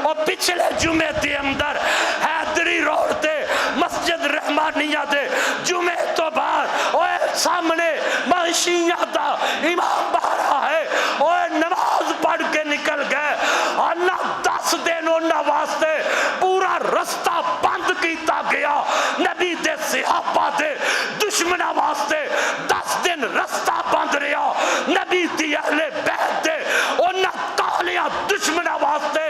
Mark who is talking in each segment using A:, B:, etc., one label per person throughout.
A: اور پچھلے جمعے دے اندر حیدری روڈ تے مسجد رحمانیہ دے جمعے تو بعد اوے سامنے منشیاں دا امام بارا ہے اوے نماز پڑھ کے نکل گئے اللہ 10 دن انہاں واسطے پورا رستہ بند کیتا گیا نبی دے صحابہ دے دشمناں واسطے 10 دن رستہ بند رہا نبی دی اہل بیت دے انہاں تالیاں دشمناں واسطے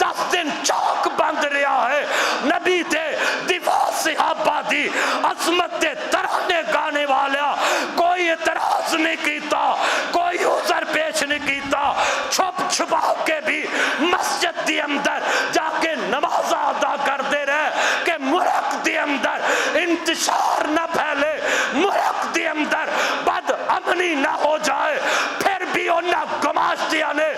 A: 10 دن چوک بند رہا ہے نبی دے دفاع صحابہ دی عظمت دے ترانے گانے والا کوئی اعتراض نہیں کیتا کوئی عذر پیش نہیں کیتا چھپ چھپا کے بھی مسجد دی اندر جا کے نماز ادا کرتے رہے کہ ملک دی اندر انتشار نہ پھیلے ملک دی اندر بد امنی نہ ہو جائے پھر بھی انہاں گماشتیاں نے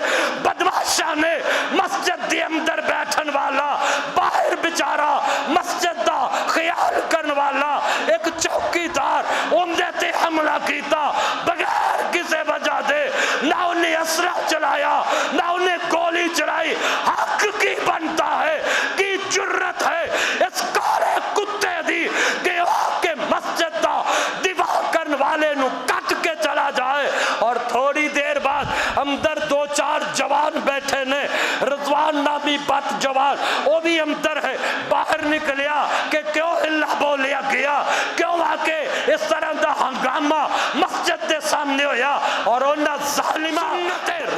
A: بدماشاں نے مسجد دی اندر بیٹھن والا باہر بیچارہ مسجد دا خیال کرن والا ایک چوکیدار اندے تے حملہ کیتا بغیر کسے وجہ دے نہ انہیں اسلحہ چلایا نہ انہیں گولی چلائی حق کی بنتا ہے کی جرت ہے اس کالے کتے دی کہ آ کے مسجد دا دفاع کرن والے نو کٹ کے چلا جائے اور تھوڑی دیر بعد اندر 2-4 جوان بیٹھے نے رضوان نامی بات جوان وہ بھی اندر ہے باہر نکلیا کہ کیوں اللہ بولیا گیا کیوں آ کے اس طرح دا ہنگامہ مسجد دے سامنے ہویا اور انہاں ظالمہ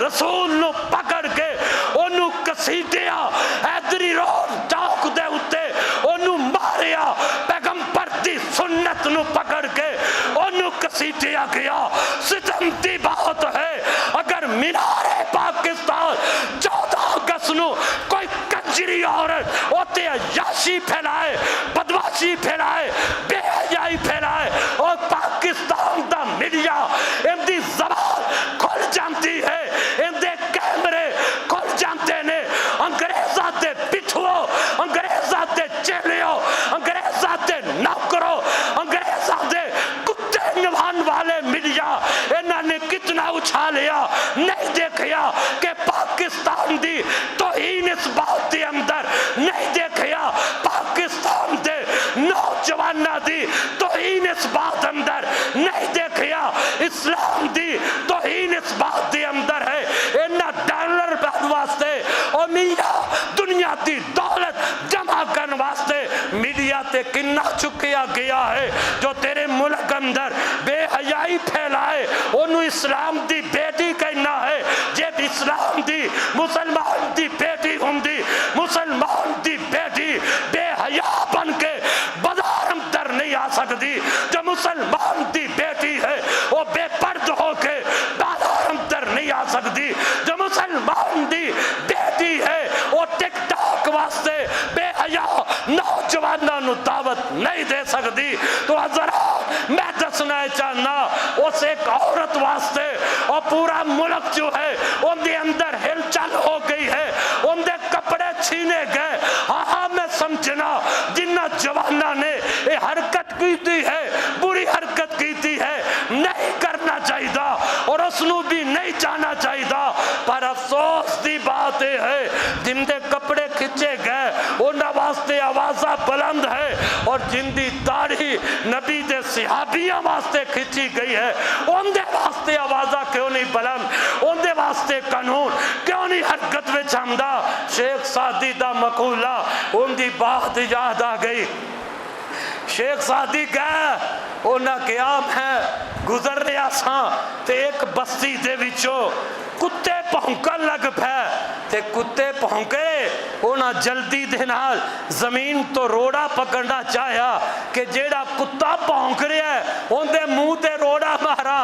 A: رسول نو پکڑ کے انہوں کسیٹیا حیدری روڈ چوک دے اتے انہوں ماریا پیغمبر دی سنت نو پکڑ کے انہوں کسیٹیا گیا ستم دی بات ہے اگر مینار پاکستان 14 اگست نو کوئی کنجری عورت ہوتے عیاشی پھیلائے بدماشی پھیلائے بے حیائی پھیلائے اور پاکستان دا میڈیا ان دی زبان کھل جانتی ہے ان دے کیمرے کھل جانتے نے انگریزاں تے پٹھو انگریزاں تے چیلیو انگریزاں تے نوکرو انگریزاں دے کتے نوان والے میڈیا انہاں نے کتنا اچھالیا نہیں دیکھیا کہ پاکستان دی توہین اس بات دی اندر نہیں دیکھیا پاکستان دے نوجوانہ دی توہین اس بات اندر نہیں دیکھیا اسلام دی توہین اس بات دی اندر ہے انہاں ڈالر بعد واسطے اور میڈیا دنیا دی دولت جمع کرن واسطے میڈیا تے کنہ چکیا گیا ہے جو تیرے ملک اندر بے حیائی پھیلائے انہوں اسلام دی بیٹی کہنا ہے جب اسلام دی مسلمان دی بیٹی ہوں دی مسلمان دی بیٹی بے حیا بن کے بازار اندر نہیں آ سکتی جو مسلمان دی بیٹی ہے وہ بے پرد ہو کے بازار اندر نہیں آ سکتی جو مسلمان دی بیٹی ہے وہ ٹک ٹاک واسطے بے حیا نوجوانوں نو دعوت نہیں دے سکتی تو حضرات میں دسنا چاہنا اس ایک عورت واسطے اور پورا ملک جو ہے ان دے اندر ہل چل ہو گئی ہے ان دے کپڑے چھینے گئے ہاں میں سمجھنا جنہ جوانہ نے یہ حرکت کیتی ہے بری حرکت کیتی ہے نہیں کرنا چاہیے اور اس نو بھی نہیں جانا چاہیے پر افسوس دی بات ہے جن دے کپڑے کھچے گئے انہاں واسطے آوازہ بلند ہے اور جن دی داڑھی نبی دے صحابیہ واسطے کھچی گئی ہے ان دے واسطے آوازہ کیوں نہیں بلند ان دے واسطے قانون کیوں نہیں حرکت میں چمدہ شیخ سعدی دا مقولہ ان دی بات یاد آ گئی شیخ سعدی گئے انہاں قیام ہے گزر رہا ساں تے ایک بستی دے وچوں کتے پہنکن لگ پہ تے کتے پہنکے انہاں جلدی دے نال زمین تو روڑا پکڑنا چاہیا کہ جیڑا کتا پہنک رہا ہے ان دے منہ تے روڑا مارا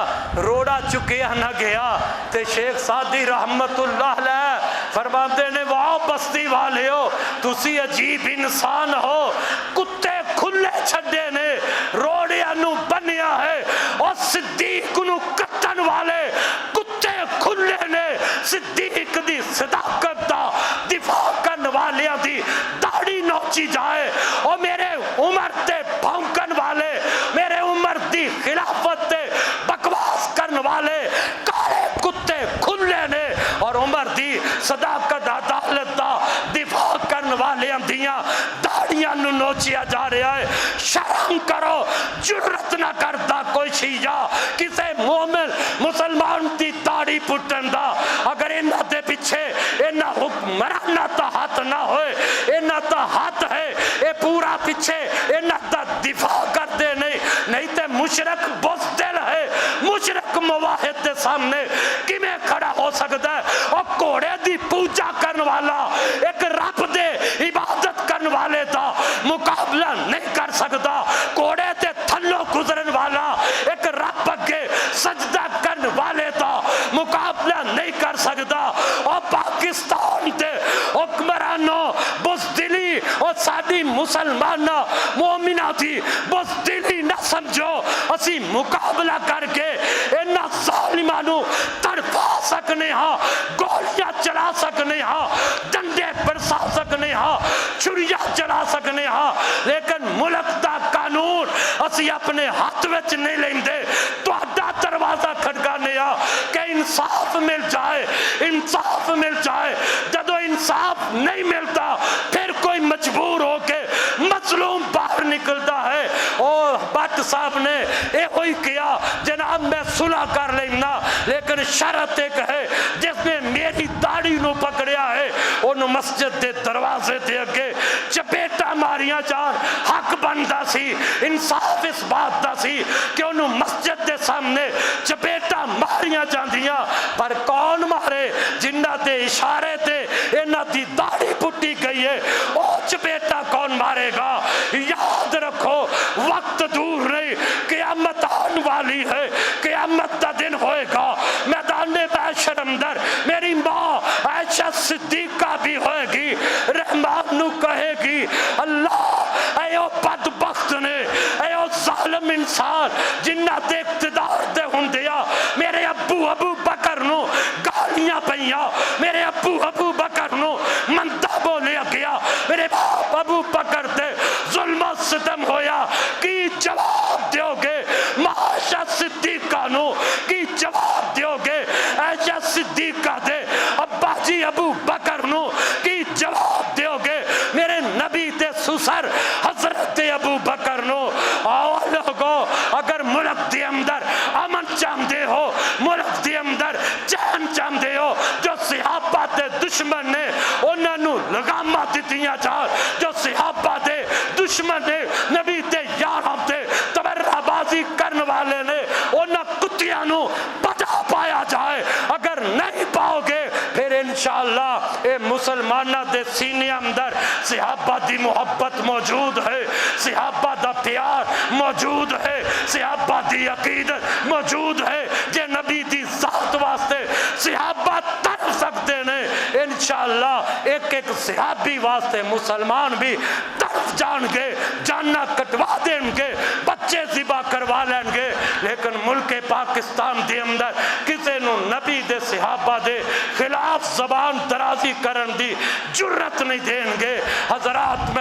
A: روڑا چکیا نہ گیا تے شیخ سعدی رحمت اللہ علیہ فرماتے نے واہ بستی والے ہو تسی عجیب انسان ہو کتے کھلے چھڑے نے روڑیا نو بنیا ہے اور صدیق نو کٹن والے کتے کھلے نے صدیق دی صداقت دا دفاع کرن والیاں دی داڑھی نوچی جائے اور میرے عمر تے بھونکن والے میرے عمر دی خلافت تے بکواس کرن والے کالے کتے کھلے نے اور عمر دی صداقت عدالت دا دفاع نو نوچیا جا رہا ہے. شرم کرو, جرت نہ کرتا کوئی شیعہ کسے مومن مسلمان دی داڑھی پٹن دا. اگر انہاں دے پیچھے انہاں حکمرانہ تا ہاتھ نہ ہوئے, انہاں تا ہاتھ ہے اے پورا پیچھے انہاں دا دفاع کر دے نہیں تے مشرک بزدل ہے. مشرک مواحد دے سامنے کیویں کھڑا ہو سکتا ہے؟ اور گھوڑے دی پوجا کرنے والا ایک رب دے عبادت کرنے والے دا مقابلہ نہیں کر سکتا. گھوڑے تے تھلوں گزرن والا ایک رب اگے سجدہ کرنے والے دا مقابلہ نہیں کر سکتا. اور پاکستان دے حکمرانوں بزدلی اور ساری مسلمانہ مومنہ دی بزدلی نہ سمجھو. اسی مقابلہ کر کے انہاں ظالمانو تڑپا سکنے ہاں, گولیاں چلا سکنے ہاں, ڈنڈے برسا سکنے ہاں, چھریاں چلا سکنے ہاں, لیکن ملک دا قانون اسی اپنے ہاتھ وچ نہیں لیندے. تہاڈا دروازہ کھڑکانے ہاں کہ انصاف مل جائے, انصاف مل جائے. جدو انصاف نہیں ملتا پھر کوئی مجبور ہو کے مظلوم باہر نکلتا ہے. اور بٹ صاحب نے اے ہوئی کیا, جناب میں صلح کر لینا لیکن شرط ایک ہے, جس نے میری داڑھی نو پکڑیا ہے انہوں مسجد دے دروازے دے اگے چپیٹا ماریاں جان. حق بندہ سی, انصاف اس بات دا سی کہ انہوں مسجد دے سامنے چپیٹا ماریاں جاندیاں. پر کون مارے؟ جنہ دے اشارے تے انہاں دی داڑھی پٹی گئی ہے, او چپیٹا کون مارے گا؟ یاد رکھو وقت دور نہیں, قیامت آن والی ہے, قیامت دا دن ہوئے گا. میدان محشر اندر میری ماں عائشہ صدیقہ بھی ہوئے گی, رحمان نو کہے گی اللہ اے او بدبخت نے, اے او ظالم انسان جنہ دے اقتدار دے ہندیا میرے ابو بکر نو گالیاں پئیاں, میرے ابو بکر نو مندہ بولیا گیا, میرے باپ ابو بکر دے ظلم و ستم ہویا. کی جواب دیو گے عائشہ صدیقہ نو؟ کی جواب دیو گے عائشہ صدیقہ دے ابا جی ابو بکر نو؟ کی جواب دیو گے میرے نبی دے سسر حضرت ابو بکر نو؟ آؤ لوگو, اگر ملک دے اندر امن چاہندے ہو, ملک دے اندر چین چاہندے ہو, جو صحابہ دے دشمن نے انہاں نو لگامہ دیتیاں جان, جو صحابہ دے دشمن نے نبی دے یاراں دے تبرہ بازی کرنے والے نے انہاں کتیاں نو بچا پایا جائے. اگر نہیں پاؤ گے پھر انشاءاللہ اے مسلمانہ دے سینے اندر صحابہ دی محبت موجود ہے, صحابہ دا پیار موجود ہے, صحابہ دی عقیدت موجود ہے. کہ نبی دی ذات واسطے صحابہ تر سکتے نے, انشاءاللہ ایک ایک صحابی واسطے مسلمان بھی طرف جان گے, جاننا کٹوا دیں گے, بچے ذبح کروا لیں گے. لیکن ملک پاکستان دے اندر کسے نو نبی دے صحابہ دے خلاف زبان درازی کرن دی جرت نہیں دیں گے. حضرات میں